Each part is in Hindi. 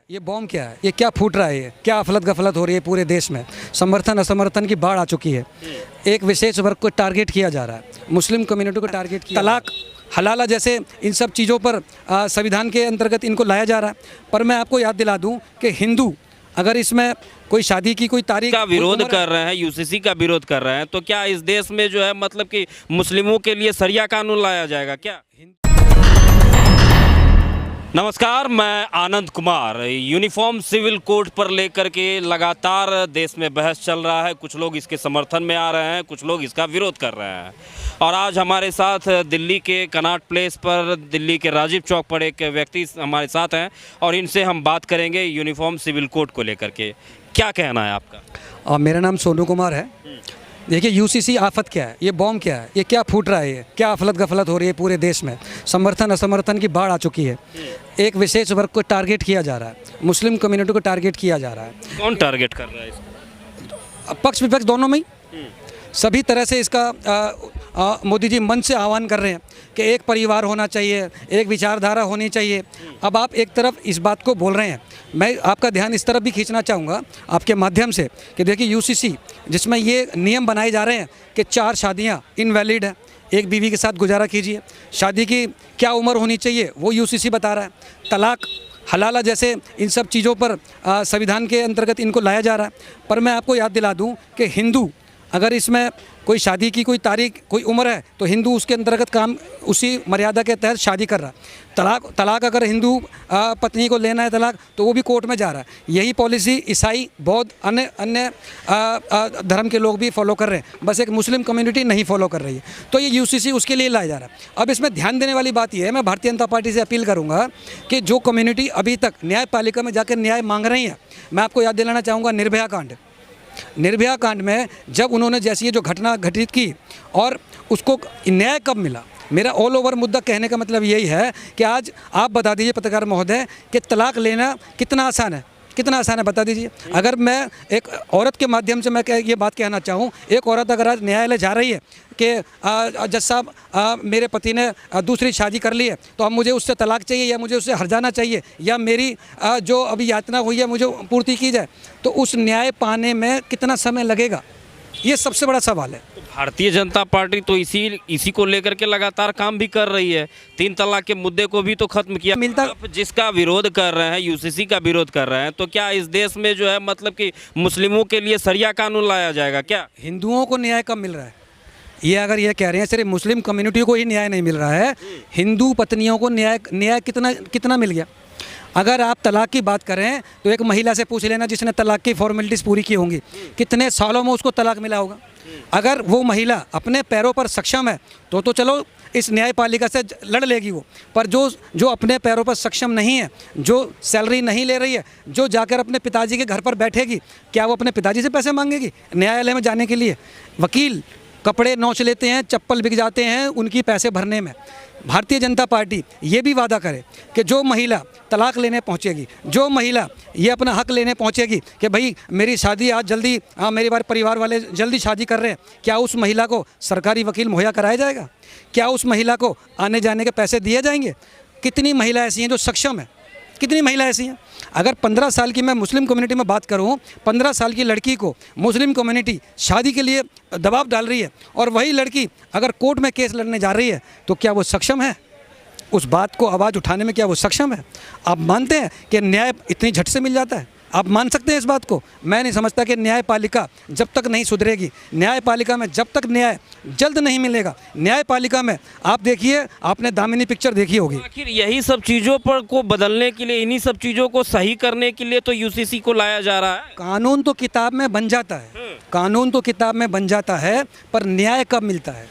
ये बॉम्ब क्या है? ये क्या फूट रहा है? ये क्या अफलत गफलत हो रही है पूरे देश में? समर्थन असमर्थन की बाढ़ आ चुकी है। एक विशेष वर्ग को टारगेट किया जा रहा है, मुस्लिम कम्युनिटी को टारगेट किया, तलाक हलाला जैसे इन सब चीज़ों पर संविधान के अंतर्गत इनको लाया जा रहा है। पर मैं आपको याद दिला दूं कि हिंदू अगर इसमें कोई शादी की कोई तारीख का विरोध कर रहे हैं, यूसीसी का विरोध कर रहे हैं, तो क्या इस देश में जो है मतलब कि मुस्लिमों के लिए शरिया कानून लाया जाएगा क्या? नमस्कार, मैं Anand Kumar. Uniform civil code पर लेकर के लगातार देश में बहस चल रहा है। कुछ लोग इसके समर्थन में आ रहे हैं, कुछ लोग इसका विरोध कर रहे हैं। और आज हमारे साथ दिल्ली के कनॉट प्लेस पर, दिल्ली के राजीव चौक पर एक व्यक्ति हमारे साथ हैं और इनसे हम बात करेंगे यूनिफॉर्म सिविल कोड को लेकर के। क्या कहना है आपका? मेरा नाम सोनू कुमार है। देखिए, यूसीसी आफत क्या है? ये बॉम्ब क्या है? ये क्या फूट रहा है? ये क्या अफलत गफलत हो रही है पूरे देश में? समर्थन असमर्थन की बाढ़ आ चुकी है। एक विशेष वर्ग को टारगेट किया जा रहा है, मुस्लिम कम्युनिटी को टारगेट किया जा रहा है। कौन टारगेट कर रहा है इसको? पक्ष विपक्ष दोनों में ही सभी तरह से इसका मोदी जी मन से आह्वान कर रहे हैं कि एक परिवार होना चाहिए, एक विचारधारा होनी चाहिए। अब आप एक तरफ इस बात को बोल रहे हैं, मैं आपका ध्यान इस तरफ भी खींचना चाहूँगा आपके माध्यम से कि देखिए, यूसीसी जिसमें ये नियम बनाए जा रहे हैं कि 4 शादियाँ इनवैलिड हैं, एक बीवी के साथ गुजारा कीजिए। शादी की क्या उम्र होनी चाहिए वो यूसीसी बता रहा है। तलाक हलाला जैसे इन सब चीज़ों पर संविधान के अंतर्गत इनको लाया जा रहा है। पर मैं आपको याद दिला दूं कि हिंदू अगर इसमें कोई शादी की कोई तारीख कोई उम्र है तो हिंदू उसके अंतर्गत काम उसी मर्यादा के तहत शादी कर रहा है। तलाक अगर हिंदू पत्नी को लेना है तलाक तो वो भी कोर्ट में जा रहा है। यही पॉलिसी ईसाई, बौद्ध, अन्य धर्म के लोग भी फॉलो कर रहे हैं, बस एक मुस्लिम कम्युनिटी नहीं फॉलो कर रही है। तो ये यूसीसी उसके लिए लाया जा रहा है। अब इसमें ध्यान देने वाली बात यह है, मैं भारतीय जनता पार्टी से अपील करूँगा कि जो कम्युनिटी अभी तक न्यायपालिका में जाकर न्याय मांग रही है, मैं आपको याद दिलाना चाहूँगा निर्भया कांड में जब उन्होंने जैसी ये जो घटना घटित की और उसको न्याय कब मिला। मेरा ऑल ओवर मुद्दा कहने का मतलब यही है कि आज आप बता दीजिए पत्रकार महोदय कि तलाक लेना कितना आसान है, बता दीजिए। अगर मैं एक औरत के माध्यम से मैं ये बात कहना चाहूँ, एक औरत अगर आज न्यायालय जा रही है कि जज साहब मेरे पति ने दूसरी शादी कर ली है तो अब मुझे उससे तलाक चाहिए या मुझे उससे हट जाना चाहिए या मेरी जो अभी यातना हुई है मुझे पूर्ति की जाए, तो उस न्याय पाने में कितना समय लगेगा, ये सबसे बड़ा सवाल है। भारतीय जनता पार्टी तो इसी को लेकर के लगातार काम भी कर रही है। 3 तलाक के मुद्दे को भी तो खत्म किया मिलता। आप जिसका विरोध कर रहे हैं, यूसीसी का विरोध कर रहे हैं, तो क्या इस देश में जो है मतलब कि मुस्लिमों के लिए शरिया कानून लाया जाएगा क्या? हिंदुओं को न्याय कब मिल रहा है? ये अगर ये कह रहे हैं सिर्फ मुस्लिम कम्युनिटी को ही न्याय नहीं मिल रहा है, हिंदू पत्नियों को न्याय कितना मिल गया? अगर आप तलाक की बात करें तो एक महिला से पूछ लेना जिसने तलाक की फॉर्मेलिटीज़ पूरी की होंगी, कितने सालों में उसको तलाक मिला होगा। अगर वो महिला अपने पैरों पर सक्षम है तो चलो इस न्यायपालिका से लड़ लेगी वो, पर जो अपने पैरों पर सक्षम नहीं है, जो सैलरी नहीं ले रही है, जो जाकर अपने पिताजी के घर पर बैठेगी, क्या वो अपने पिताजी से पैसे मांगेगी न्यायालय में जाने के लिए? वकील कपड़े नोच लेते हैं, चप्पल बिक जाते हैं उनकी पैसे भरने में। भारतीय जनता पार्टी ये भी वादा करे कि जो महिला तलाक लेने पहुंचेगी, जो महिला ये अपना हक लेने पहुंचेगी कि भाई मेरी शादी आज जल्दी, मेरे परिवार वाले जल्दी शादी कर रहे हैं, क्या उस महिला को सरकारी वकील मुहैया कराया जाएगा? क्या उस महिला को आने जाने के पैसे दिए जाएंगे? कितनी महिला ऐसी हैं जो सक्षम है? कितनी महिला ऐसी हैं? अगर 15 साल की मैं मुस्लिम कम्युनिटी में बात करूं, 15 साल की लड़की को मुस्लिम कम्युनिटी शादी के लिए दबाव डाल रही है और वही लड़की अगर कोर्ट में केस लड़ने जा रही है तो क्या वो सक्षम है? उस बात को आवाज़ उठाने में क्या वो सक्षम है? आप मानते हैं कि न्याय इतनी झट से मिल जाता है? आप मान सकते हैं इस बात को? मैं नहीं समझता कि न्यायपालिका जब तक नहीं सुधरेगी, न्यायपालिका में जब तक न्याय जल्द नहीं मिलेगा, न्यायपालिका में आप देखिए, आपने दामिनी पिक्चर देखी होगी। आखिर यही सब चीज़ों पर को बदलने के लिए, इन्हीं सब चीज़ों को सही करने के लिए तो यूसीसी को लाया जा रहा है। कानून तो किताब में बन जाता है, कानून तो किताब में बन जाता है, पर न्याय कब मिलता है?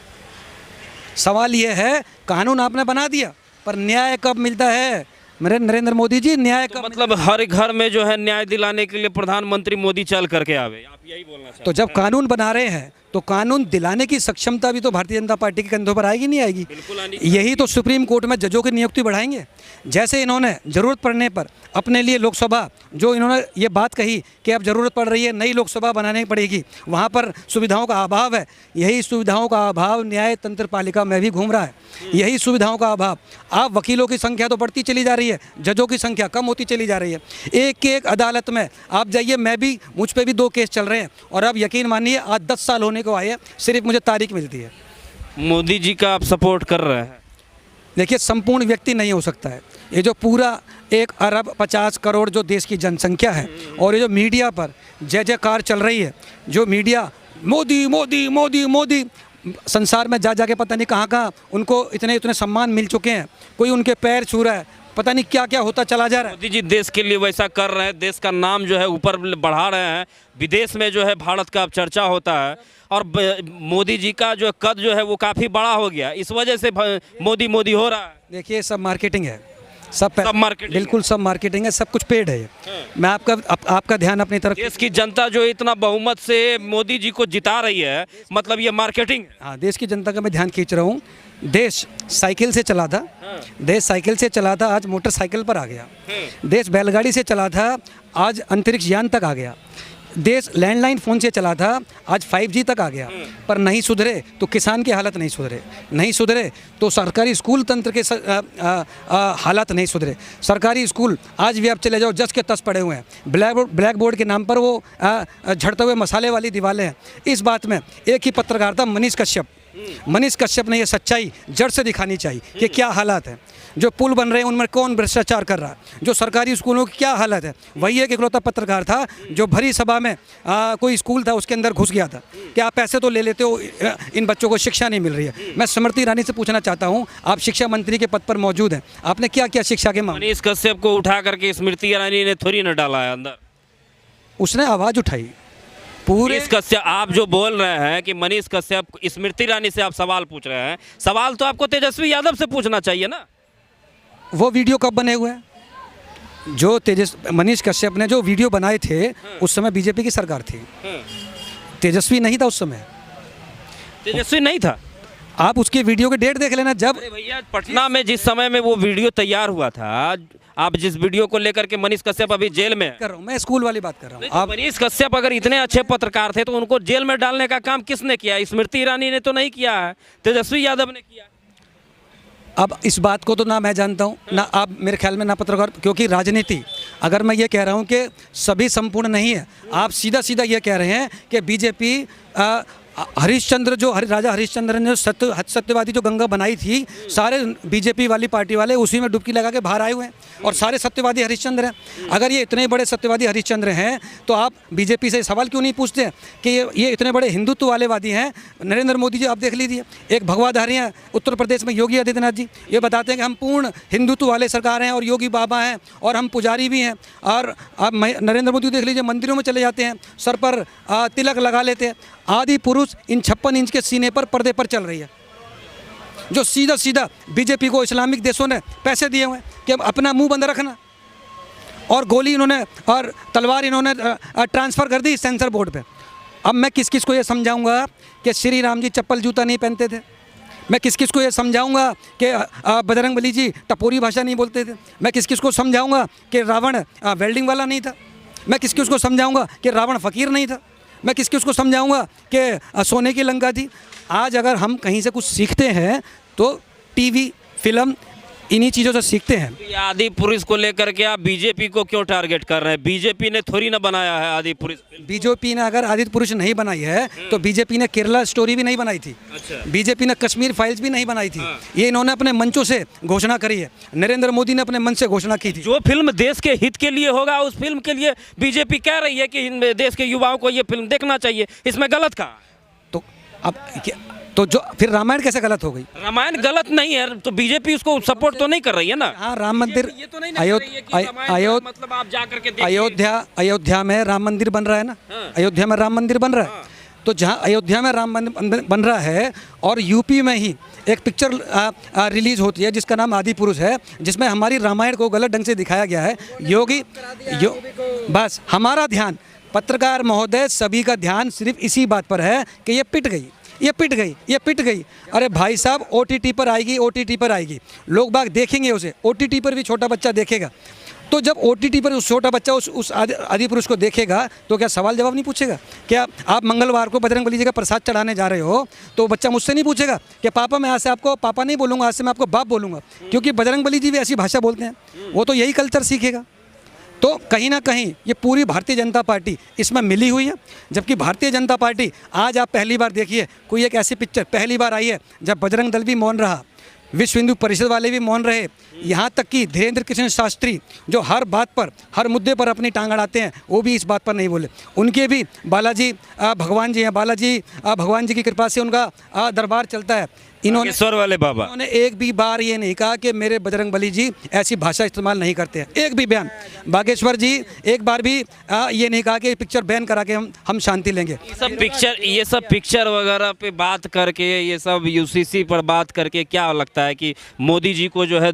सवाल ये है, कानून आपने बना दिया पर न्याय कब मिलता है? मेरे नरेंद्र मोदी जी, न्याय का मतलब हर घर में जो है न्याय दिलाने के लिए प्रधानमंत्री मोदी चल करके आवे, आप यही बोलना चाहते हैं? तो जब कानून बना रहे हैं तो कानून दिलाने की सक्षमता भी तो भारतीय जनता पार्टी के कंधों पर आएगी, नहीं आएगी? यही तो सुप्रीम कोर्ट में जजों की नियुक्ति बढ़ाएंगे। जैसे इन्होंने ज़रूरत पड़ने पर अपने लिए लोकसभा, जो इन्होंने ये बात कही कि अब ज़रूरत पड़ रही है नई लोकसभा बनानी पड़ेगी, वहाँ पर सुविधाओं का अभाव है। यही सुविधाओं का अभाव न्याय तंत्र पालिका में भी घूम रहा है, यही सुविधाओं का अभाव। आप वकीलों की संख्या तो बढ़ती चली जा रही है, जजों की संख्या कम होती चली जा रही है। एक अदालत में आप जाइए, मुझ पे भी 2 केस चल रहे हैं, और अब यकीन मानिए आज 10 साल होने को आए, सिर्फ मुझे तारीख मिलती है। मोदी जी का आप सपोर्ट कर रहे हैं? देखिए, संपूर्ण व्यक्ति नहीं हो सकता है। ये जो पूरा 1 अरब 50 करोड़ जो देश की जनसंख्या है, और ये जो मीडिया पर जय जयकार चल रही है, जो मीडिया मोदी मोदी मोदी मोदी, संसार में जा के पता नहीं कहाँ उनको इतने सम्मान मिल चुके हैं, कोई उनके पैर छू रहा है, पता नहीं क्या क्या होता चला जा रहा है। मोदी जी देश के लिए वैसा कर रहे हैं, देश का नाम जो है ऊपर बढ़ा रहे हैं, विदेश में जो है भारत का अब चर्चा होता है, और मोदी जी का जो कद जो है वो काफ़ी बड़ा हो गया, इस वजह से मोदी मोदी हो रहा है। देखिए, सब मार्केटिंग है, सब मार्केटिंग, बिल्कुल सब मार्केटिंग है, सब कुछ पेड है। मैं आपका ध्यान अपनी तरफ, देश की जनता जो इतना बहुमत से मोदी जी को जिता रही है, मतलब ये मार्केटिंग है। हाँ, देश की जनता का मैं ध्यान खींच रहा हूँ। देश साइकिल से चला था, देश साइकिल से चला था, आज मोटरसाइकिल पर आ गया। देश बैलगाड़ी से चला था, आज अंतरिक्ष यान तक आ गया। देश लैंडलाइन फ़ोन से चला था, आज 5G तक आ गया। पर नहीं सुधरे तो किसान की हालत नहीं सुधरे तो सरकारी स्कूल तंत्र के हालात नहीं सुधरे। सरकारी स्कूल आज भी आप चले जाओ, जस के तस पड़े हुए हैं। ब्लैक बोर्ड के नाम पर वो झड़ते हुए मसाले वाली दीवारें हैं। इस बात में एक ही पत्रकार था, मनीष कश्यप ने ये सच्चाई जड़ से दिखानी चाहिए कि क्या हालात है। जो पुल बन रहे हैं उनमें कौन भ्रष्टाचार कर रहा है, जो सरकारी स्कूलों की क्या हालत है। वही एक इकलौता पत्रकार था जो भरी सभा में कोई स्कूल था उसके अंदर घुस गया था कि आप पैसे तो ले लेते हो, इन बच्चों को शिक्षा नहीं मिल रही है। मैं स्मृति ईरानी से पूछना चाहता हूँ, आप शिक्षा मंत्री के पद पर मौजूद हैं, आपने क्या किया शिक्षा के मामले? मनीष कश्यप को उठा करके स्मृति ईरानी ने थोड़ी न डाला है अंदर, उसने आवाज़ उठाई। पूरे मनीष कश्यप, आप जो बोल रहे हैं कि मनीष कश्यप, स्मृति ईरानी से आप सवाल पूछ रहे हैं, सवाल तो आपको तेजस्वी यादव से पूछना चाहिए ना। वो वीडियो कब बने हुए हैं? जो मनीष कश्यप ने जो वीडियो बनाए थे उस समय बीजेपी की सरकार थी, तेजस्वी नहीं था उस समय, तेजस्वी नहीं था। आप उसके वीडियो के डेट देख लेना। जब भैया पटना में जिस समय में वो वीडियो तैयार हुआ था, आप जिस वीडियो को लेकर के मनीष कश्यप अभी जेल में कर रहा हूँ, मैं स्कूल वाली बात कर रहा हूँ। आप मनीष कश्यप अगर इतने अच्छे पत्रकार थे तो उनको जेल में डालने का काम किसने किया? स्मृति ईरानी ने तो नहीं किया है, तेजस्वी यादव ने किया। अब इस बात को तो ना मैं जानता हूँ ना आप, मेरे ख्याल में ना पत्रकार, क्योंकि राजनीति, अगर मैं ये कह रहा हूँ कि सभी संपूर्ण नहीं है, आप सीधा ये कह रहे हैं कि बीजेपी हरिश्चंद्र जो राजा हरिश्चंद्र ने सत्यवादी जो गंगा बनाई थी, सारे बीजेपी वाली पार्टी वाले उसी में डुबकी लगा के बाहर आए हुए हैं और सारे सत्यवादी हरिश्चंद्र हैं। अगर ये इतने बड़े सत्यवादी हरिश्चंद्र हैं तो आप बीजेपी से सवाल क्यों नहीं पूछते कि ये इतने बड़े हिंदुत्व वाले वादी हैं? नरेंद्र मोदी जी आप देख लीजिए, एक भगवाधारी हैं उत्तर प्रदेश में योगी आदित्यनाथ जी, ये बताते हैं कि हम पूर्ण हिंदुत्व वाले सरकार हैं और योगी बाबा हैं और हम पुजारी भी हैं। और आप नरेंद्र मोदी देख लीजिए, मंदिरों में चले जाते हैं, सर पर तिलक लगा लेते हैं। आदि पुरुष इन 56 इंच के सीने पर पर्दे पर चल रही है, जो सीधा बीजेपी को इस्लामिक देशों ने पैसे दिए हुए हैं कि अपना मुंह बंद रखना, और गोली इन्होंने और तलवार इन्होंने ट्रांसफ़र कर दी सेंसर बोर्ड पे। अब मैं किस किस को ये समझाऊंगा कि श्री राम जी चप्पल जूता नहीं पहनते थे? मैं किस किस को ये समझाऊंगा कि बजरंगबली जी टपोरी भाषा नहीं बोलते थे? मैं किस किस को समझाऊंगा कि रावण वेल्डिंग वाला नहीं था? मैं किस किस को समझाऊंगा कि रावण फ़कीर नहीं था? मैं किस किस को समझाऊंगा कि सोने की लंका थी? आज अगर हम कहीं से कुछ सीखते हैं तो टीवी, फिल्म, इन्हीं चीज़ों से सीखते हैं। आदि पुरुष को लेकर के आप बीजेपी को क्यों टारगेट कर रहे हैं? बीजेपी ने थोड़ी ना बनाया है आदि पुरुष। बीजेपी ने अगर आदि पुरुष नहीं बनाई है तो बीजेपी ने केरला स्टोरी भी नहीं बनाई थी। अच्छा। बीजेपी ने कश्मीर फाइल्स भी नहीं बनाई थी। ये इन्होंने अपने मंचों से घोषणा करी है, नरेंद्र मोदी ने अपने मंच से घोषणा की थी। जो फिल्म देश के हित के लिए होगा उस फिल्म के लिए बीजेपी कह रही है कि देश के युवाओं को ये फिल्म देखना चाहिए, इसमें गलत कहा? तो अब तो जो फिर रामायण कैसे गलत हो गई? रामायण गलत नहीं है तो बीजेपी उसको सपोर्ट तो नहीं कर रही है ना। हाँ, राम मंदिर मतलब आप जाकर के अयोध्या में राम मंदिर बन रहा है ना। अयोध्या में राम मंदिर बन रहा है, तो जहाँ अयोध्या में राम मंदिर बन रहा है और यूपी में ही एक पिक्चर रिलीज होती है जिसका नाम आदि पुरुष है, जिसमें हमारी रामायण को गलत ढंग से दिखाया गया है। बस हमारा ध्यान पत्रकार महोदय सभी का ध्यान सिर्फ इसी बात पर है कि ये पिट गई, ये पिट गई, ये पिट गई। अरे भाई साहब, OTT पर आएगी, OTT पर आएगी, लोग बाग देखेंगे उसे, OTT पर भी छोटा बच्चा देखेगा। तो जब OTT पर उस छोटा बच्चा उस आदि पुरुष को देखेगा तो क्या सवाल जवाब नहीं पूछेगा? क्या आप मंगलवार को बजरंगबली जी का प्रसाद चढ़ाने जा रहे हो तो बच्चा मुझसे नहीं पूछेगा कि पापा मैं आज से आपको पापा नहीं बोलूँगा, आज से मैं आपको बाप बोलूँगा, क्योंकि बजरंगबली जी भी ऐसी भाषा बोलते हैं, वो तो यही कल्चर सीखेगा। तो कहीं ना कहीं ये पूरी भारतीय जनता पार्टी इसमें मिली हुई है। जबकि भारतीय जनता पार्टी आज आप पहली बार देखिए, कोई एक ऐसी पिक्चर पहली बार आई है जब बजरंग दल भी मौन रहा, विश्व हिंदू परिषद वाले भी मौन रहे, यहाँ तक कि धीरेन्द्र कृष्ण शास्त्री जो हर बात पर हर मुद्दे पर अपनी टांग अड़ाते हैं वो भी इस बात पर नहीं बोले। उनके भी बालाजी भगवान जी हैं, बालाजी भगवान जी की कृपा से उनका दरबार चलता है। बागेश्वर वाले बाबा इन्होंने एक भी बार ये नहीं कहा कि मेरे बजरंगबली जी ऐसी भाषा इस्तेमाल नहीं करते हैं, एक भी बयान। बागेश्वर जी एक बार भी ये नहीं कहा कि पिक्चर बैन करा के हम शांति लेंगे। ये सब पिक्चर वगैरह पे बात करके, ये सब UCC पर बात करके क्या लगता है कि मोदी जी को जो है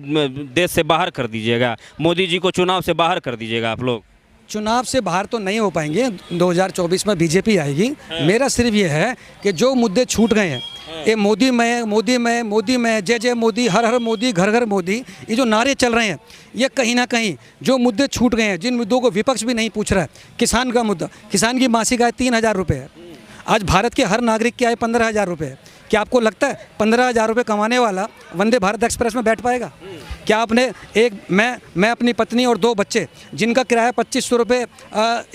देश से बाहर कर दीजिएगा, मोदी जी को चुनाव से बाहर कर दीजिएगा आप लोग? चुनाव से बाहर तो नहीं हो पाएंगे, 2024 में बीजेपी आएगी। मेरा सिर्फ ये है कि जो मुद्दे छूट गए हैं, ये मोदी में जय जय मोदी, हर हर मोदी, घर घर मोदी, ये जो नारे चल रहे हैं, ये कहीं ना कहीं जो मुद्दे छूट गए हैं, जिन मुद्दों को विपक्ष भी नहीं पूछ रहा है, किसान का मुद्दा, किसान की मासिक आय 3,000 रुपये है, आज भारत के हर नागरिक की आय 15,000 रुपये है। क्या आपको लगता है 15,000 रुपये कमाने वाला वंदे भारत एक्सप्रेस में बैठ पाएगा? क्या आपने मैं अपनी पत्नी और 2 बच्चे जिनका किराया 2500 रुपये,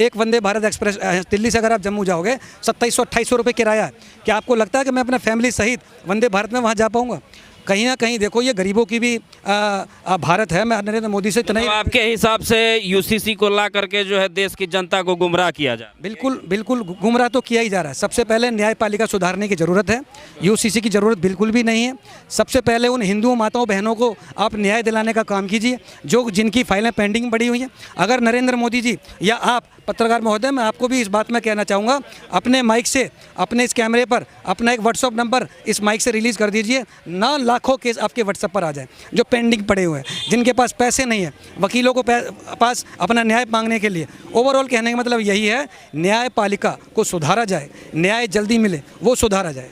एक वंदे भारत एक्सप्रेस दिल्ली से अगर आप जम्मू जाओगे 2700-2800 रुपये किराया है, क्या आपको लगता है कि मैं अपना फैमिली सहित वंदे भारत में वहाँ जा पाऊँगा? कहीं ना कहीं देखो ये गरीबों की भी भारत है। मैं नरेंद्र मोदी से इतना ही, आपके हिसाब से UCC को ला करके जो है देश की जनता को गुमराह किया जा? बिल्कुल गुमराह तो किया ही जा रहा है। सबसे पहले न्यायपालिका सुधारने की ज़रूरत है, UCC की ज़रूरत बिल्कुल भी नहीं है। सबसे पहले उन हिंदू माताओं बहनों को आप न्याय दिलाने का काम कीजिए जिनकी फाइलें पेंडिंग पड़ी हुई हैं। अगर नरेंद्र मोदी जी या आप पत्रकार महोदय, मैं आपको भी इस बात में कहना चाहूँगा, अपने माइक से, अपने इस कैमरे पर अपना एक व्हाट्सअप नंबर इस माइक से रिलीज़ कर दीजिए ना, लाखों केस आपके व्हाट्सएप पर आ जाए जो पेंडिंग पड़े हुए हैं, जिनके पास पैसे नहीं है वकीलों को पास अपना न्याय मांगने के लिए। ओवरऑल कहने का मतलब यही है, न्यायपालिका को सुधारा जाए, न्याय जल्दी मिले, वो सुधारा जाए।